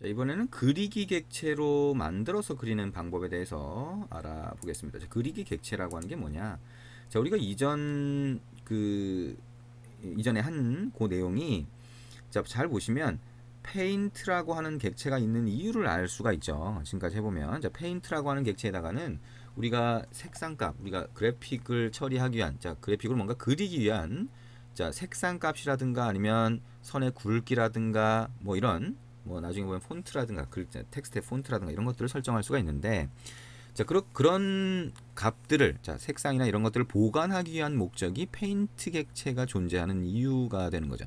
자, 이번에는 그리기 객체로 만들어서 그리는 방법에 대해서 알아보겠습니다. 자, 그리기 객체라고 하는 게 뭐냐? 자, 우리가 이전에 한 그 내용이, 자, 잘 보시면 페인트라고 하는 객체가 있는 이유를 알 수가 있죠. 지금까지 해보면, 자, 페인트라고 하는 객체에다가는 우리가 색상값, 우리가 그래픽을 처리하기 위한, 자, 그래픽을 뭔가 그리기 위한, 자, 색상값이라든가 아니면 선의 굵기라든가 뭐 이런, 뭐 나중에 보면 폰트라든가 글자, 텍스트의 폰트라든가 이런 것들을 설정할 수가 있는데, 자, 그런 값들을, 자, 색상이나 이런 것들을 보관하기 위한 목적이 페인트 객체가 존재하는 이유가 되는 거죠.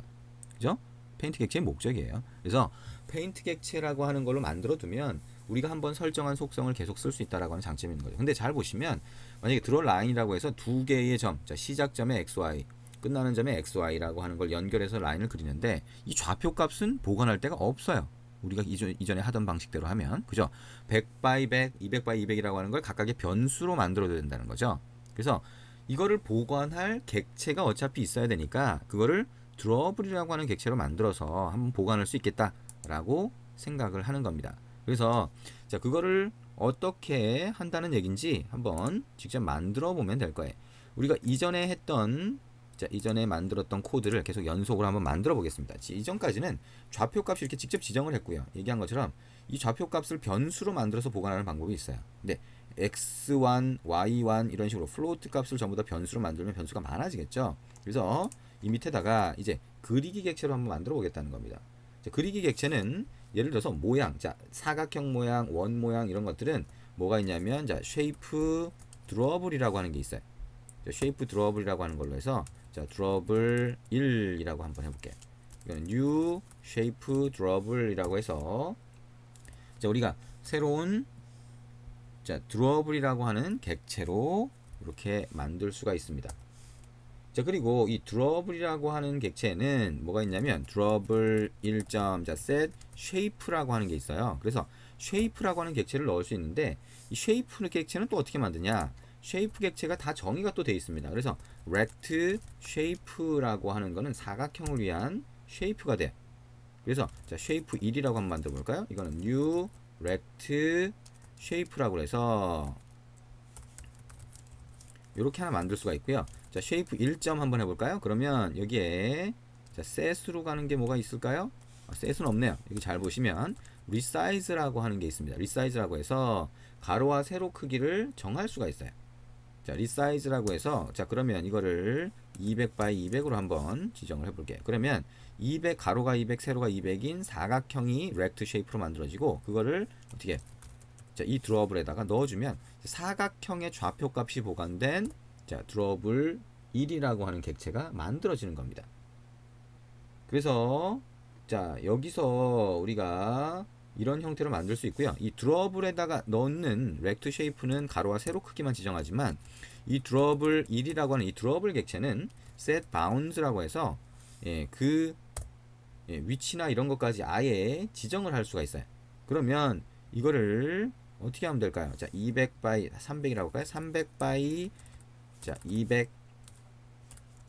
그죠? 페인트 객체의 목적이에요. 그래서 페인트 객체라고 하는 걸로 만들어 두면 우리가 한번 설정한 속성을 계속 쓸 수 있다라고 하는 장점이 있는 거죠. 근데 잘 보시면 만약에 드로 라인이라고 해서 두 개의 점, 자, 시작점에 XY, 끝나는 점에 XY라고 하는 걸 연결해서 라인을 그리는데 이 좌표 값은 보관할 데가 없어요. 우리가 이전에 하던 방식대로 하면, 그죠? 100 by 100, 200 by 200이라고 하는 걸 각각의 변수로 만들어야 된다는 거죠. 그래서 이거를 보관할 객체가 어차피 있어야 되니까 그거를 드로블이라고 하는 객체로 만들어서 한번 보관할 수 있겠다라고 생각을 하는 겁니다. 그래서 자, 그거를 어떻게 한다는 얘기인지 한번 직접 만들어 보면 될 거예요. 우리가 이전에 만들었던 코드를 계속 연속으로 한번 만들어 보겠습니다. 이전까지는 좌표 값을 이렇게 직접 지정을 했고요. 얘기한 것처럼 이 좌표 값을 변수로 만들어서 보관하는 방법이 있어요. 근데 x1, y1 이런 식으로 플로트 값을 전부 다 변수로 만들면 변수가 많아지겠죠. 그래서 이 밑에다가 이제 그리기 객체로 한번 만들어 보겠다는 겁니다. 자, 그리기 객체는 예를 들어서 모양, 자, 사각형 모양, 원 모양 이런 것들은 뭐가 있냐면, 자, 쉐이프 드로블이라고 하는 게 있어요. 자, 쉐이프 드로블이라고 하는 걸로 해서, 자, 드로블 1이라고 한번 해볼게요. 이거는 new shape drawable이라고 해서, 자, 우리가 새로운, 자, 드로블이라고 하는 객체로 이렇게 만들 수가 있습니다. 자, 그리고 이 드로블이라고 하는 객체는 뭐가 있냐면 드로블 1. 자, set shape라고 하는 게 있어요. 그래서 shape라고 하는 객체를 넣을 수 있는데 이 shape 객체는 또 어떻게 만드냐? shape 객체가 다 정의가 또 되어 있습니다. 그래서 rect shape라고 하는 거는 사각형을 위한 shape가 돼. 그래서 자, shape 1이라고 한번 만들어 볼까요? 이거는 new rect shape라고 해서 이렇게 하나 만들 수가 있고요. 자, 쉐이프 1점 한번 해볼까요? 그러면 여기에 자, set으로 가는 게 뭐가 있을까요? set은 없네요. 여기 잘 보시면 resize라고 하는 게 있습니다. resize라고 해서 가로와 세로 크기를 정할 수가 있어요. 자, resize라고 해서, 자, 그러면 이거를 200 by 200으로 한번 지정을 해볼게요. 그러면 200 가로가 200 세로가 200인 사각형이 rect shape로 만들어지고 그거를 어떻게, 자, 이 드로블에다가 넣어주면 사각형의 좌표값이 보관된, 자, 드로블 1이라고 하는 객체가 만들어지는 겁니다. 그래서 자, 여기서 우리가 이런 형태로 만들 수 있고요. 이 드로블에다가 넣는 렉트 쉐이프는 가로와 세로 크기만 지정하지만 이 드로블 1이라고 하는 이 드로블 객체는 set bounds라고 해서 위치나 이런 것까지 아예 지정을 할 수가 있어요. 그러면 이거를 어떻게 하면 될까요? 자, 200 by 300이라고 할까요? 300 by, 자, 200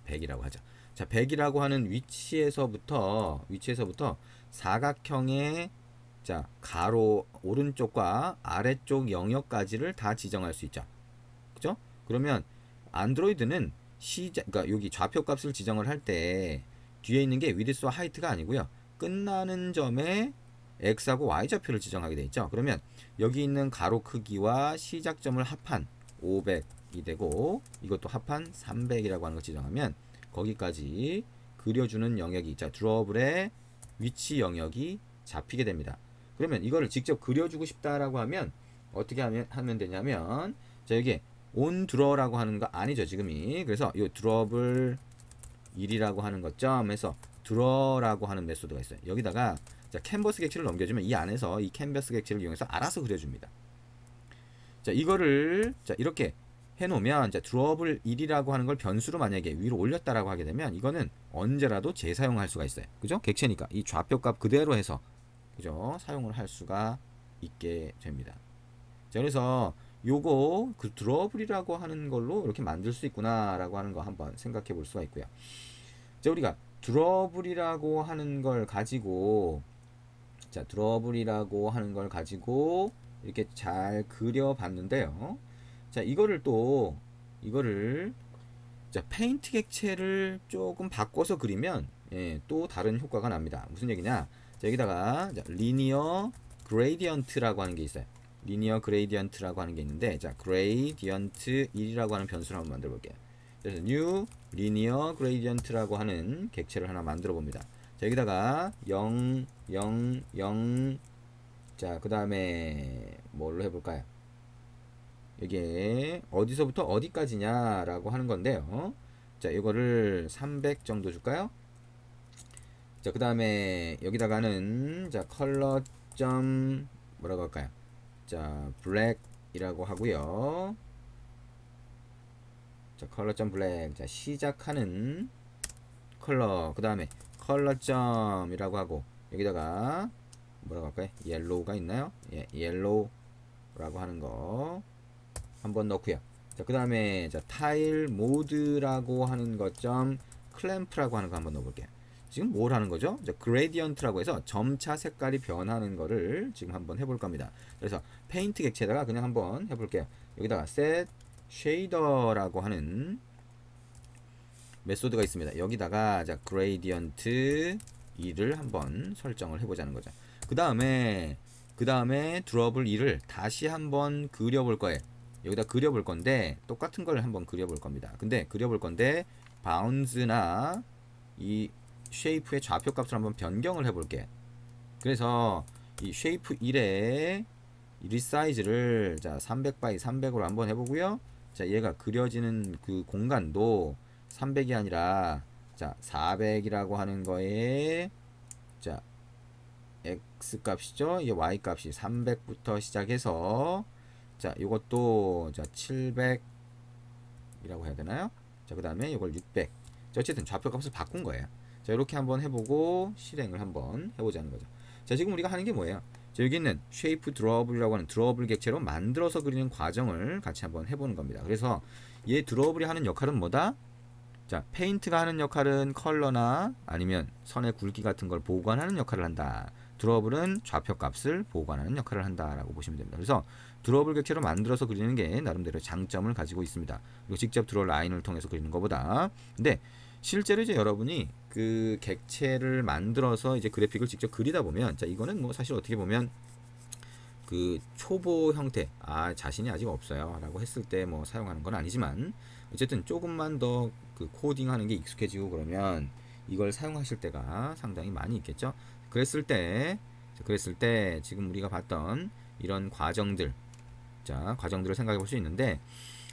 100이라고 하죠. 자, 100이라고 하는 위치에서부터 사각형의, 자, 가로 오른쪽과 아래쪽 영역까지를 다 지정할 수 있죠. 그죠? 그러면 안드로이드는 그러니까 여기 좌표 값을 지정을 할 때 뒤에 있는 게 위드스와 하이트가 아니고요. 끝나는 점에 x하고 y 좌표를 지정하게 돼 있죠. 그러면 여기 있는 가로 크기와 시작점을 합한 500이 되고 이것도 합한 300이라고 하는 걸 지정하면 거기까지 그려주는 영역이, 자, 드로블의 위치 영역이 잡히게 됩니다. 그러면 이거를 직접 그려주고 싶다라고 하면 어떻게 하면 되냐면, 자, 여기 온 드러라고 하는 거 아니죠, 지금이. 그래서 이 드롭을 1이라고 하는 것점에서 드러라고 하는 메소드가 있어요. 여기다가 자, 캔버스 객체를 넘겨주면 이 안에서 이 캔버스 객체를 이용해서 알아서 그려줍니다. 자, 이거를 자, 이렇게 해놓으면, 자, 드롭을 1이라고 하는 걸 변수로 만약에 위로 올렸다라고 하게 되면 이거는 언제라도 재사용할 수가 있어요. 그죠? 객체니까 이 좌표값 그대로 해서, 그죠? 사용을 할 수가 있게 됩니다. 자, 그래서 요거 그 드롭이라고 하는 걸로 이렇게 만들 수 있구나라고 하는 거 한번 생각해 볼 수가 있고요. 자, 우리가 드롭이라고 하는 걸 가지고, 자, 드러블이라고 하는 걸 가지고 이렇게 잘 그려봤는데요. 자, 이거를 자, 페인트 객체를 조금 바꿔서 그리면 또 다른 효과가 납니다. 무슨 얘기냐? 자, 여기다가 리니어 그레이디언트라고 하는 게 있어요. 리니어 그레이디언트라고 하는 게 있는데, 자, 그레이디언트 1이라고 하는 변수를 한번 만들어 볼게요. 그래서 new 리니어 그레이디언트라고 하는 객체를 하나 만들어 봅니다. 자, 여기다가 0, 0, 0, 자, 그 다음에 뭘로 해볼까요? 이게 어디서부터 어디까지냐 라고 하는 건데요. 자, 이거를 300 정도 줄까요? 자, 그 다음에 여기다가는 자, 컬러 점 뭐라고 할까요? 자, 블랙이라고 하고요. 자, 컬러 점 블랙. 자, 시작하는 컬러. 그 다음에 컬러 점이라고 하고 여기다가 뭐라고 할까요? 옐로우가 있나요? 예, 옐로우라고 하는 거 한번 넣고요. 자, 그 다음에 자, 타일 모드라고 하는 것점 클램프라고 하는 거 한번 넣어볼게요. 지금 뭘 하는 거죠? 그레디언트라고 해서 점차 색깔이 변하는 거를 지금 한번 해볼 겁니다. 그래서 페인트 객체에다가 그냥 한번 해볼게요. 여기다가 set shader라고 하는 메소드가 있습니다. 여기다가 자, 그레디언트 2를 한번 설정을 해보자는 거죠. 그 다음에 드러블 2를 다시 한번 그려볼 거예요. 여기다 그려볼 건데 똑같은 걸 한번 그려볼 겁니다. 근데 그려볼 건데 바운즈나 이 쉐이프의 좌표 값을 한번 변경을 해볼게. 그래서 이 쉐이프 1의 리사이즈를 자 300 by 300으로 한번 해보고요. 자, 얘가 그려지는 그 공간도 300이 아니라 자 400이라고 하는 거에 자 x 값이죠. 이 y 값이 300부터 시작해서 자, 이것도 자 700이라고 해야 되나요? 자, 그 다음에 이걸 600. 자, 어쨌든 좌표 값을 바꾼 거예요. 자, 이렇게 한번 해보고 실행을 한번 해보자는 거죠. 자, 지금 우리가 하는 게 뭐예요? 자, 여기 있는 쉐이프 드러블이라고 하는 드러블 객체로 만들어서 그리는 과정을 같이 한번 해보는 겁니다. 그래서 얘 드러블이 하는 역할은 뭐다? 자, 페인트가 하는 역할은 컬러나 아니면 선의 굵기 같은 걸 보관하는 역할을 한다. 드러블은 좌표 값을 보관하는 역할을 한다라고 보시면 됩니다. 그래서 드러블 객체로 만들어서 그리는 게 나름대로 장점을 가지고 있습니다. 그리고 직접 드러 라인을 통해서 그리는 것보다. 근데 실제로 이제 여러분이 그 객체를 만들어서 이제 그래픽을 직접 그리다 보면, 자, 이거는 뭐 사실 어떻게 보면 그 초보 형태, 자신이 아직 없어요 라고 했을 때 뭐 사용하는 건 아니지만 어쨌든 조금만 더 그 코딩하는 게 익숙해지고 그러면 이걸 사용하실 때가 상당히 많이 있겠죠. 그랬을 때 지금 우리가 봤던 이런 과정들, 자, 과정들을 생각해 볼 수 있는데,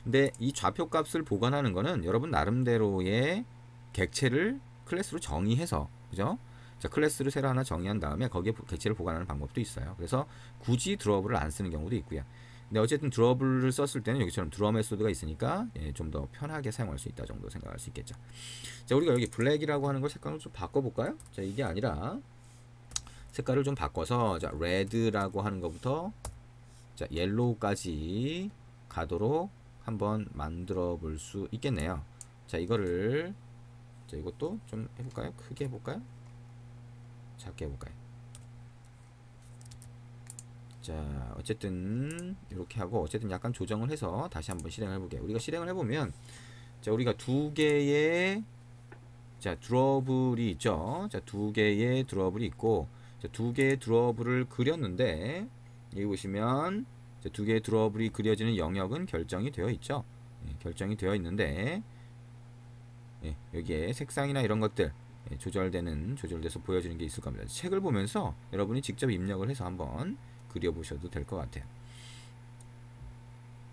근데 이 좌표 값을 보관하는 거는 여러분 나름대로의 객체를 클래스로 정의해서, 그죠? 자, 클래스를 새로 하나 정의한 다음에 거기에 객체를 보관하는 방법도 있어요. 그래서 굳이 드러블을 안 쓰는 경우도 있고요. 근데 어쨌든 드러블을 썼을 때는 여기처럼 드러 메소드가 있으니까 좀 더 편하게 사용할 수 있다 정도 생각할 수 있겠죠. 자, 우리가 여기 블랙이라고 하는 걸 색깔을 좀 바꿔볼까요? 자, 이게 아니라 색깔을 좀 바꿔서 자, 레드라고 하는 것부터 자, 옐로우까지 가도록 한번 만들어 볼 수 있겠네요. 자, 이거를 자, 이것도 좀 해볼까요? 크게 해볼까요? 작게 해볼까요? 자, 어쨌든 이렇게 하고 어쨌든 약간 조정을 해서 다시 한번 실행을 해볼게요. 우리가 실행을 해보면 자, 우리가 두 개의 자, 드러블이 있죠. 자, 두 개의 드러블이 있고 자, 두 개의 드러블을 그렸는데 여기 보시면 자, 두 개의 드러블이 그려지는 영역은 결정이 되어 있죠. 결정이 되어 있는데 여기에 색상이나 이런 것들 조절돼서 보여지는 게 있을 겁니다. 책을 보면서 여러분이 직접 입력을 해서 한번 그려보셔도 될 것 같아요.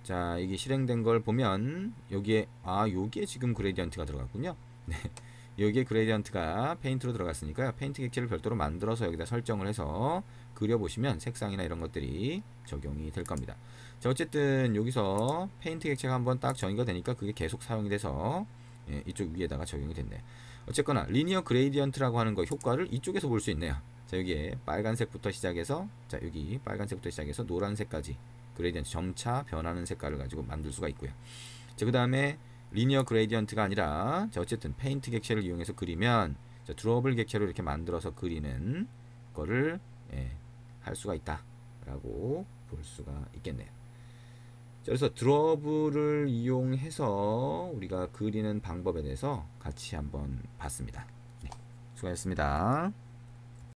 자, 이게 실행된 걸 보면 여기에 여기에 지금 그레디언트가 들어갔군요. 네, 여기에 그레디언트가 페인트로 들어갔으니까요. 페인트 객체를 별도로 만들어서 여기다 설정을 해서 그려보시면 색상이나 이런 것들이 적용이 될 겁니다. 자, 어쨌든 여기서 페인트 객체가 한번 딱 정의가 되니까 그게 계속 사용이 돼서 이쪽 위에다가 적용이 됐네요. 어쨌거나 리니어 그레디언트라고 하는 거 효과를 이쪽에서 볼 수 있네요. 자, 여기에 빨간색부터 시작해서 자, 여기 빨간색부터 시작해서 노란색까지 그레디언트 점차 변하는 색깔을 가지고 만들 수가 있고요. 자, 그 다음에 리니어 그레디언트가 아니라 자, 어쨌든 페인트 객체를 이용해서 그리면 자, 드러블 객체로 이렇게 만들어서 그리는 거를 예, 할 수가 있다라고 볼 수가 있겠네요. 자, 그래서 드러브를 이용해서 우리가 그리는 방법에 대해서 같이 한번 봤습니다. 네, 수고하셨습니다.